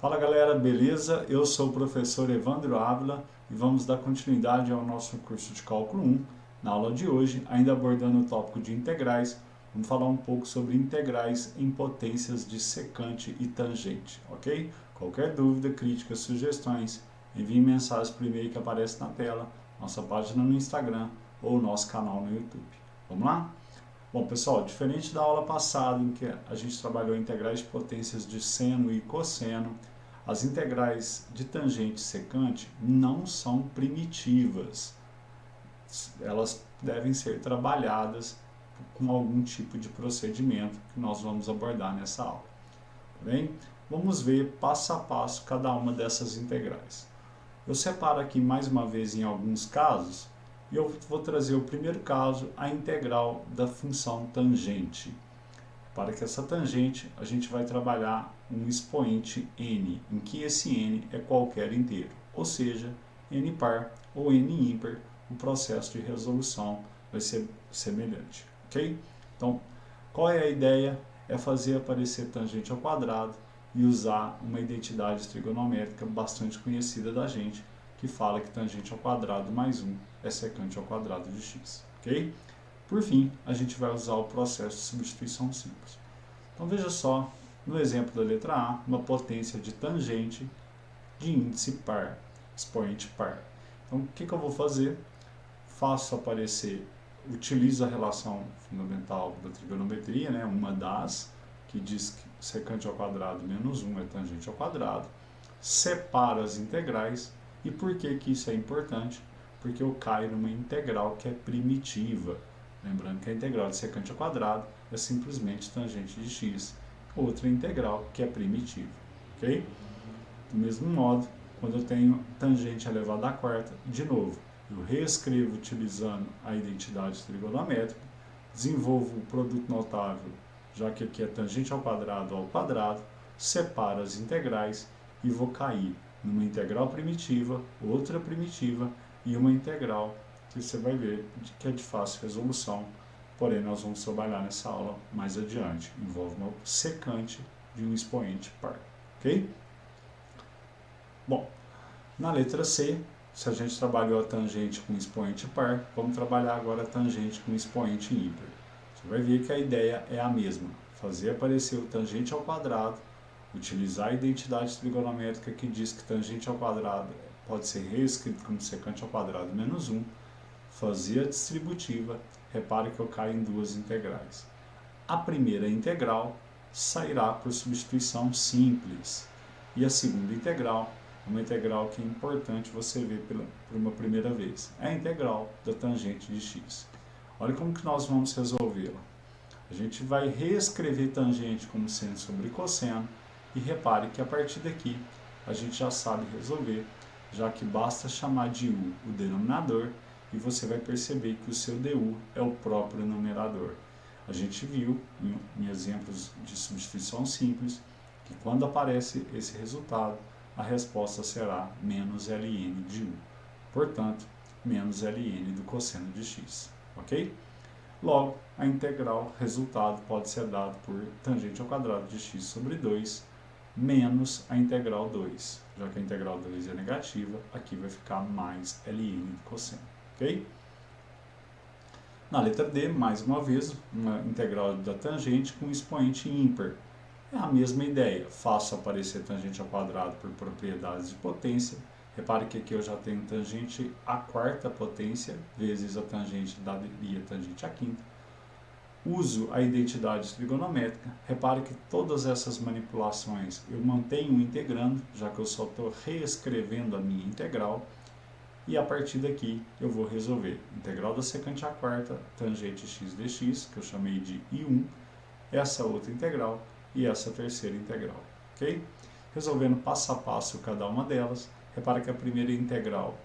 Fala galera, beleza? Eu sou o professor Evandro Ávila e vamos dar continuidade ao nosso curso de Cálculo 1. Na aula de hoje, ainda abordando o tópico de integrais, vamos falar um pouco sobre integrais em potências de secante e tangente, ok? Qualquer dúvida, crítica, sugestões, envie mensagens por e-mail que aparece na tela, nossa página no Instagram ou nosso canal no YouTube. Vamos lá? Bom, pessoal, diferente da aula passada em que a gente trabalhou integrais de potências de seno e cosseno, as integrais de tangente e secante não são primitivas. Elas devem ser trabalhadas com algum tipo de procedimento que nós vamos abordar nessa aula. Bem, vamos ver passo a passo cada uma dessas integrais. Eu separo aqui mais uma vez em alguns casos e eu vou trazer o primeiro caso, a integral da função tangente. Para que essa tangente, a gente vai trabalhar um expoente n, em que esse n é qualquer inteiro, ou seja, n par ou n ímpar, o processo de resolução vai ser semelhante, ok? Então, qual é a ideia? É fazer aparecer tangente ao quadrado e usar uma identidade trigonométrica bastante conhecida da gente, que fala que tangente ao quadrado mais 1 é secante ao quadrado de x, ok? Por fim, a gente vai usar o processo de substituição simples. Então veja só, no exemplo da letra A, uma potência de tangente de índice par, expoente par. Então o que eu vou fazer? Faço aparecer, utilizo a relação fundamental da trigonometria, né, uma das, que diz que secante ao quadrado menos 1 é tangente ao quadrado, separo as integrais. E por que isso é importante? Porque eu caio numa integral que é primitiva. Lembrando que a integral de secante ao quadrado é simplesmente tangente de x. Outra integral que é primitiva. Ok? Do mesmo modo, quando eu tenho tangente elevado à quarta, de novo, eu reescrevo utilizando a identidade trigonométrica, desenvolvo o produto notável, já que aqui é tangente ao quadrado, separo as integrais e vou cair numa integral primitiva, outra primitiva e uma integral que você vai ver que é de fácil resolução, porém nós vamos trabalhar nessa aula mais adiante. Envolve uma secante de um expoente par. Ok? Bom, na letra C, se a gente trabalhou a tangente com expoente par, vamos trabalhar agora a tangente com expoente ímpar. Você vai ver que a ideia é a mesma, fazer aparecer o tangente ao quadrado, utilizar a identidade trigonométrica que diz que tangente ao quadrado pode ser reescrito como secante ao quadrado menos 1, fazer a distributiva, repare que eu caio em duas integrais. A primeira integral sairá por substituição simples, e a segunda integral, uma integral que é importante você ver por uma primeira vez, é a integral da tangente de x. Olha como que nós vamos resolvê-la. A gente vai reescrever tangente como seno sobre cosseno, e repare que a partir daqui a gente já sabe resolver, já que basta chamar de u o denominador e você vai perceber que o seu du é o próprio numerador. A gente viu em exemplos de substituição simples que quando aparece esse resultado, a resposta será menos ln de u. Portanto, menos ln do cosseno de x. Ok? Logo, a integral resultado pode ser dado por tangente ao quadrado de x sobre 2 menos a integral 2. Já que a integral 2 é negativa, aqui vai ficar mais ln do cosseno. Ok? Na letra D, mais uma vez, uma integral da tangente com expoente ímpar. É a mesma ideia, faço aparecer tangente ao quadrado por propriedades de potência. Repare que aqui eu já tenho tangente à quarta potência, vezes a tangente daria tangente à quinta. Uso a identidade trigonométrica. Repare que todas essas manipulações eu mantenho integrando, já que eu só estou reescrevendo a minha integral. E a partir daqui eu vou resolver integral da secante à quarta, tangente x dx, que eu chamei de I1, essa outra integral e essa terceira integral. Ok? Resolvendo passo a passo cada uma delas, repara que a primeira integral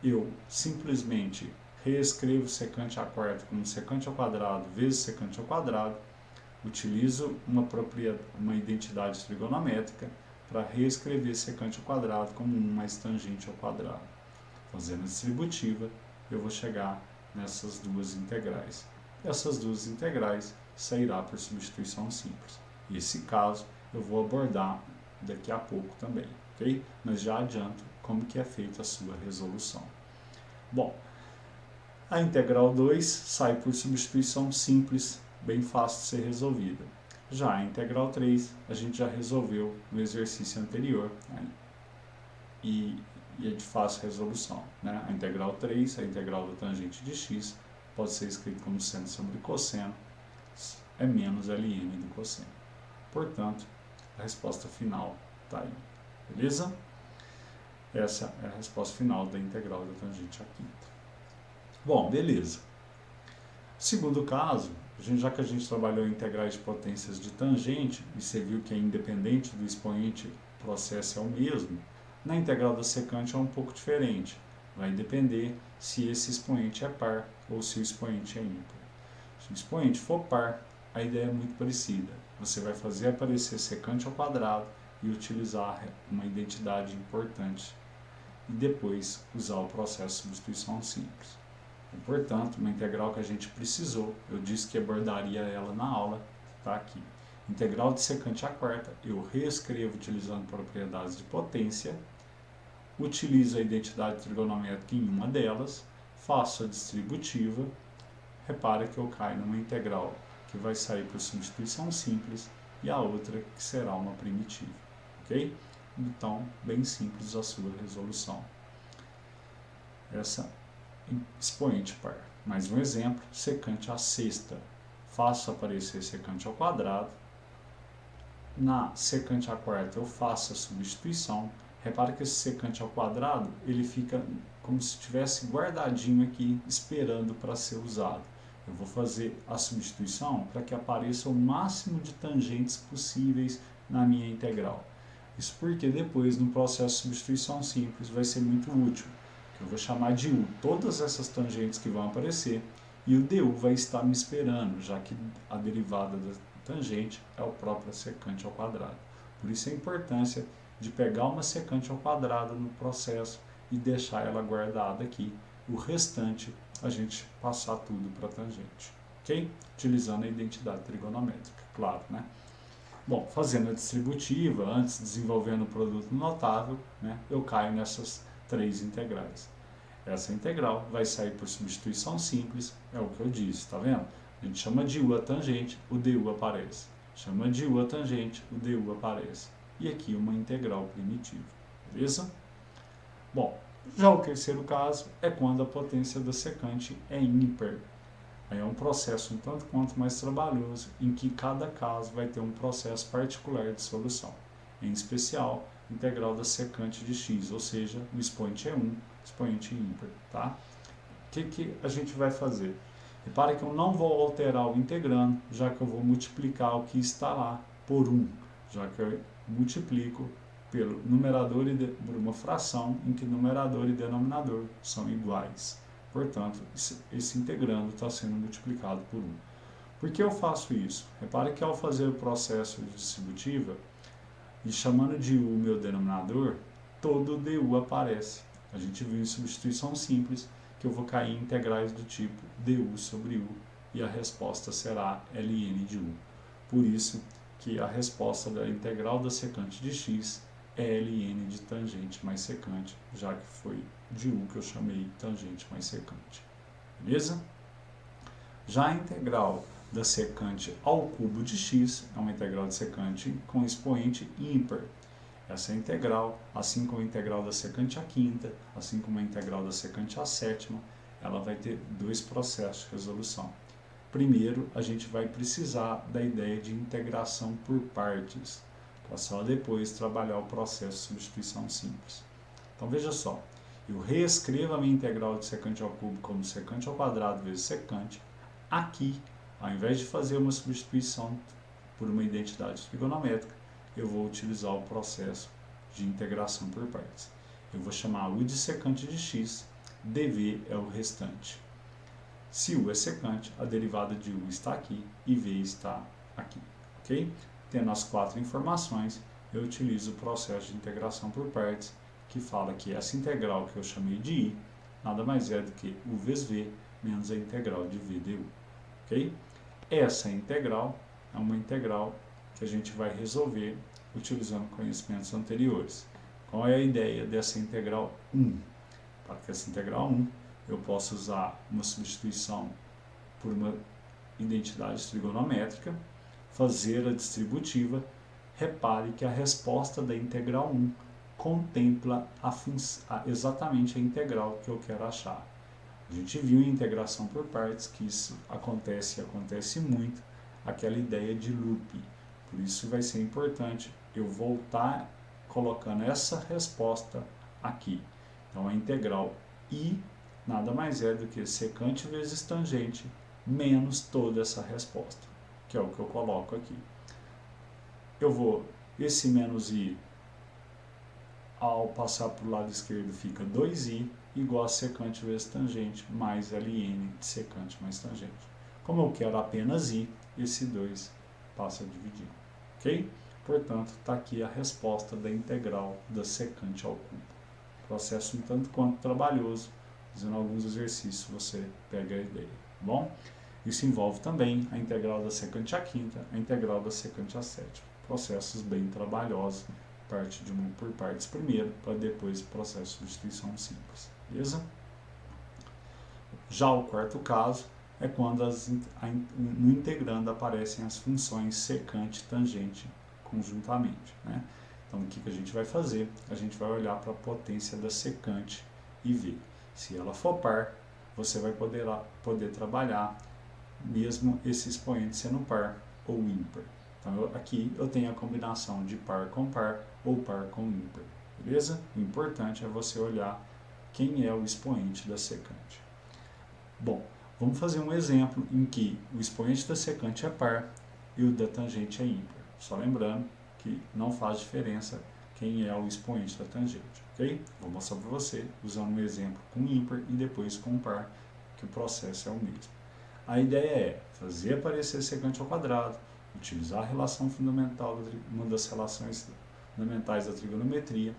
eu simplesmente reescrevo secante à quarta como secante ao quadrado vezes secante ao quadrado, utilizo uma identidade trigonométrica para reescrever secante ao quadrado como 1 mais tangente ao quadrado. Fazendo a distributiva, eu vou chegar nessas duas integrais. Essas duas integrais sairá por substituição simples. Nesse caso, eu vou abordar daqui a pouco também, ok? Mas já adianto como que é feita a sua resolução. Bom, a integral 2 sai por substituição simples, bem fácil de ser resolvida. Já a integral 3 a gente já resolveu no exercício anterior, né? e é de fácil resolução, né? A integral 3, a integral da tangente de x, pode ser escrito como seno sobre cosseno, é menos ln do cosseno. Portanto, a resposta final está aí, beleza? Essa é a resposta final da integral da tangente à quinta. Bom, beleza. Segundo caso, já que a gente trabalhou em integrais de potências de tangente, e você viu que é independente do expoente, o processo é o mesmo, na integral da secante é um pouco diferente. Vai depender se esse expoente é par ou se o expoente é ímpar. Se o expoente for par, a ideia é muito parecida. Você vai fazer aparecer secante ao quadrado e utilizar uma identidade importante e depois usar o processo de substituição simples. E, portanto, uma integral que a gente precisou, eu disse que abordaria ela na aula, está aqui. Integral de secante à quarta, eu reescrevo utilizando propriedades de potência, utilizo a identidade trigonométrica em uma delas, faço a distributiva, repara que eu caio numa integral que vai sair por substituição simples e a outra que será uma primitiva, ok? Então, bem simples a sua resolução. Essa expoente par. Mais um exemplo, secante à sexta. Faço aparecer secante ao quadrado. Na secante à quarta eu faço a substituição. Repara que esse secante ao quadrado, ele fica como se estivesse guardadinho aqui, esperando para ser usado. Eu vou fazer a substituição para que apareça o máximo de tangentes possíveis na minha integral. Isso porque depois, no processo de substituição simples, vai ser muito útil. Eu vou chamar de u todas essas tangentes que vão aparecer e o du vai estar me esperando, já que a derivada da tangente é o próprio secante ao quadrado. Por isso a importância de pegar uma secante ao quadrado no processo e deixar ela guardada aqui. O restante a gente passar tudo para a tangente, ok? Utilizando a identidade trigonométrica, claro, né? Bom, fazendo a distributiva, antes desenvolvendo o produto notável, né, eu caio nessas três integrais. Essa integral vai sair por substituição simples, é o que eu disse, tá vendo? A gente chama de u a tangente, o du aparece. Chama de u a tangente, o du aparece. E aqui uma integral primitiva, beleza? Bom, já o terceiro caso é quando a potência da secante é ímpar. Aí é um processo um tanto quanto mais trabalhoso, em que cada caso vai ter um processo particular de solução. Em especial, integral da secante de x, ou seja, o expoente é 1, expoente ímpar, tá? O que a gente vai fazer? Repare que eu não vou alterar o integrando, já que eu vou multiplicar o que está lá por 1, já que eu multiplico pelo numerador e por uma fração em que numerador e denominador são iguais. Portanto, esse integrando está sendo multiplicado por 1. Por que eu faço isso? Repare que ao fazer o processo de distributiva, e chamando de u o meu denominador, todo o du aparece. A gente viu em substituição simples que eu vou cair em integrais do tipo du sobre u, e a resposta será ln de u. Por isso que a resposta da integral da secante de x é ln de tangente mais secante, já que foi de u que eu chamei tangente mais secante. Beleza? Já a integral da secante ao cubo de x é uma integral de secante com expoente ímpar. Essa integral, assim como a integral da secante à quinta, assim como a integral da secante à sétima, ela vai ter dois processos de resolução. Primeiro, a gente vai precisar da ideia de integração por partes, para só depois trabalhar o processo de substituição simples. Então veja só, eu reescrevo a minha integral de secante ao cubo como secante ao quadrado vezes secante. Aqui, ao invés de fazer uma substituição por uma identidade trigonométrica, eu vou utilizar o processo de integração por partes. Eu vou chamar u de secante de x, dv é o restante. Se u é secante, a derivada de u está aqui e v está aqui, ok? Tendo as quatro informações, eu utilizo o processo de integração por partes, que fala que essa integral que eu chamei de i, nada mais é do que u vezes v menos a integral de v du, ok? Essa integral é uma integral que a gente vai resolver utilizando conhecimentos anteriores. Qual é a ideia dessa integral 1? Para que essa integral 1 eu possa usar uma substituição por uma identidade trigonométrica, fazer a distributiva. Repare que a resposta da integral 1 contempla exatamente a integral que eu quero achar. A gente viu em integração por partes que isso acontece muito, aquela ideia de loop. Por isso vai ser importante eu voltar colocando essa resposta aqui. Então a integral I nada mais é do que secante vezes tangente menos toda essa resposta, que é o que eu coloco aqui. Esse menos I, ao passar para o lado esquerdo, fica 2i igual a secante vezes tangente mais ln de secante mais tangente. Como eu quero apenas i, esse 2 passa a dividir. Ok? Portanto, está aqui a resposta da integral da secante ao cubo. Processo um tanto quanto trabalhoso, fazendo alguns exercícios você pega a ideia. Bom? Isso envolve também a integral da secante à quinta, a integral da secante à sétima. Processos bem trabalhosos, parte de uma por partes primeiro, para depois o processo de substituição simples. Beleza? Já o quarto caso é quando no integrando aparecem as funções secante e tangente conjuntamente. Né? Então o que a gente vai fazer? A gente vai olhar para a potência da secante e ver. Se ela for par, você vai poder trabalhar mesmo esse expoente sendo par ou ímpar. Então aqui eu tenho a combinação de par com par ou par com ímpar. Beleza? O importante é você olhar quem é o expoente da secante. Bom, vamos fazer um exemplo em que o expoente da secante é par e o da tangente é ímpar. Só lembrando que não faz diferença quem é o expoente da tangente, ok? Vou mostrar para você usando um exemplo com ímpar e depois com par, que o processo é o mesmo. A ideia é fazer aparecer secante ao quadrado, utilizar a relação fundamental, uma das relações fundamentais da trigonometria,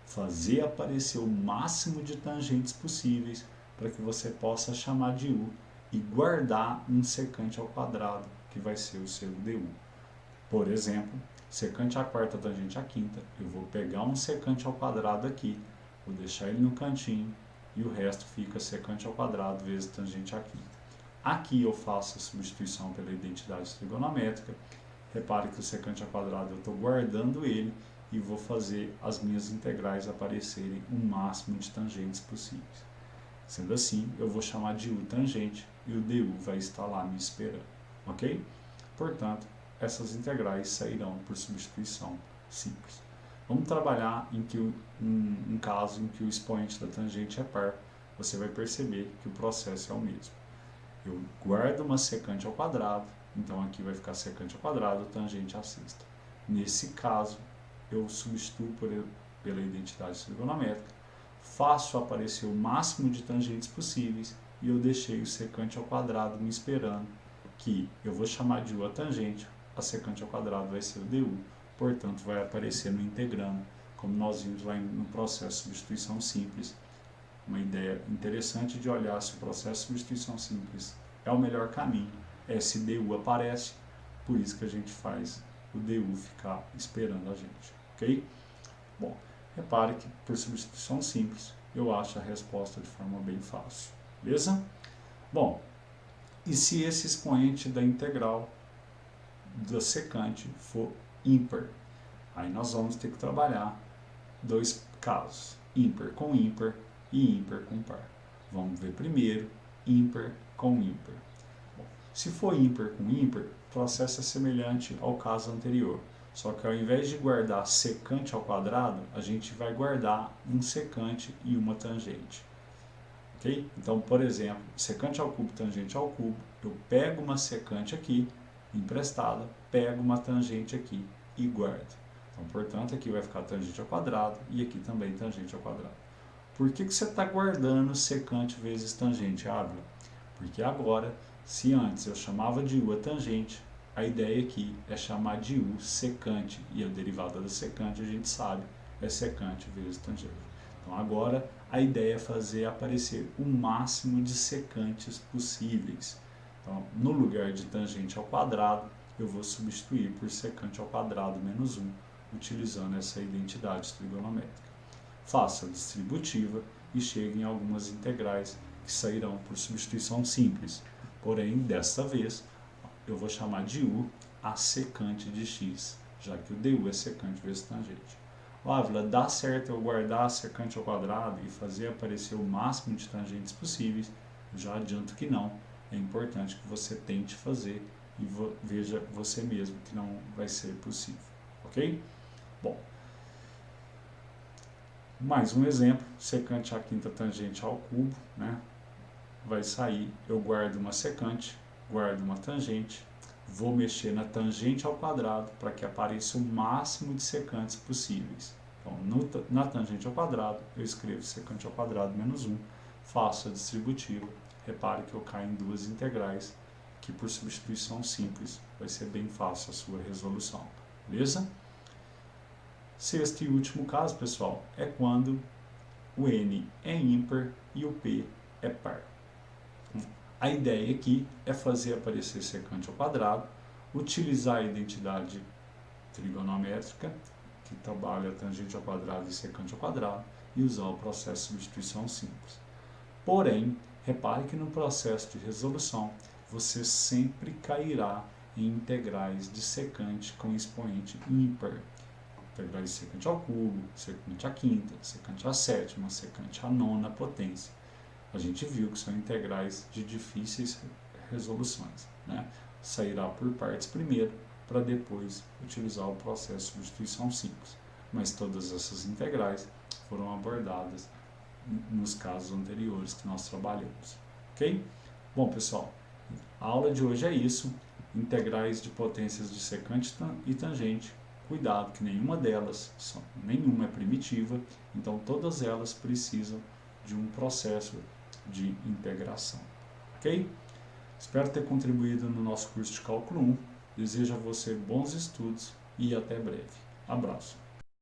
fazer aparecer o máximo de tangentes possíveis para que você possa chamar de U e guardar um secante ao quadrado, que vai ser o seu du. Por exemplo, secante à quarta tangente à quinta, eu vou pegar um secante ao quadrado aqui, vou deixar ele no cantinho e o resto fica secante ao quadrado vezes tangente à quinta. Aqui eu faço a substituição pela identidade trigonométrica. Repare que o secante ao quadrado eu estou guardando ele e vou fazer as minhas integrais aparecerem o máximo de tangentes possíveis. Sendo assim, eu vou chamar de U tangente e o du vai estar lá me esperando. Ok? Portanto, essas integrais sairão por substituição simples. Vamos trabalhar em um caso em que o expoente da tangente é par. Você vai perceber que o processo é o mesmo. Eu guardo uma secante ao quadrado, então aqui vai ficar secante ao quadrado, tangente à sexta. Nesse caso, eu substituo pela identidade trigonométrica, faço aparecer o máximo de tangentes possíveis e eu deixei o secante ao quadrado me esperando, que eu vou chamar de U a tangente, a secante ao quadrado vai ser o du, portanto vai aparecer no integrando, como nós vimos lá no processo de substituição simples. Uma ideia interessante de olhar se o processo de substituição simples é o melhor caminho, esse du aparece, por isso que a gente faz o du ficar esperando a gente, ok? Bom, repare que por substituição simples eu acho a resposta de forma bem fácil, beleza? Bom, e se esse expoente da integral da secante for ímpar? Aí nós vamos ter que trabalhar dois casos, ímpar com ímpar e ímpar com par. Vamos ver primeiro ímpar com ímpar. Bom, se for ímpar com ímpar, o processo é semelhante ao caso anterior, só que ao invés de guardar secante ao quadrado, a gente vai guardar um secante e uma tangente. Ok? Então, por exemplo, secante ao cubo, tangente ao cubo, eu pego uma secante aqui, emprestada, pego uma tangente aqui e guardo. Então, portanto, aqui vai ficar tangente ao quadrado e aqui também tangente ao quadrado. Por que você está guardando secante vezes tangente, Ávila? Porque agora, se antes eu chamava de U a tangente, a ideia aqui é chamar de U secante, e a derivada da secante a gente sabe é secante vezes tangente. Então agora a ideia é fazer aparecer o máximo de secantes possíveis. Então, no lugar de tangente ao quadrado, eu vou substituir por secante ao quadrado menos 1, utilizando essa identidade trigonométrica. Faço a distributiva e chego em algumas integrais que sairão por substituição simples. Porém, desta vez, eu vou chamar de u a secante de x, já que o du é secante vezes tangente. Ávila, dá certo eu guardar a secante ao quadrado e fazer aparecer o máximo de tangentes possíveis? Eu já adianto que não. É importante que você tente fazer e veja você mesmo que não vai ser possível, ok? Bom, mais um exemplo, secante a quinta tangente ao cubo, né? Vai sair, eu guardo uma secante, guardo uma tangente, vou mexer na tangente ao quadrado para que apareça o máximo de secantes possíveis. Então, na tangente ao quadrado, eu escrevo secante ao quadrado menos 1, faço a distributiva, repare que eu caio em duas integrais, que por substituição simples vai ser bem fácil a sua resolução, beleza? Sexto e último caso, pessoal, é quando o n é ímpar e o p é par. A ideia aqui é fazer aparecer secante ao quadrado, utilizar a identidade trigonométrica, que trabalha tangente ao quadrado e secante ao quadrado, e usar o processo de substituição simples. Porém, repare que no processo de resolução, você sempre cairá em integrais de secante com expoente ímpar. Integrais de secante ao cubo, secante à quinta, secante à sétima, secante à nona potência. A gente viu que são integrais de difíceis resoluções, né? Sairá por partes primeiro, para depois utilizar o processo de substituição simples. Mas todas essas integrais foram abordadas nos casos anteriores que nós trabalhamos, ok? Bom, pessoal, a aula de hoje é isso. Integrais de potências de secante e tangente. Cuidado que nenhuma é primitiva, então todas elas precisam de um processo de integração, ok? Espero ter contribuído no nosso curso de Cálculo 1. Desejo a você bons estudos e até breve. Abraço.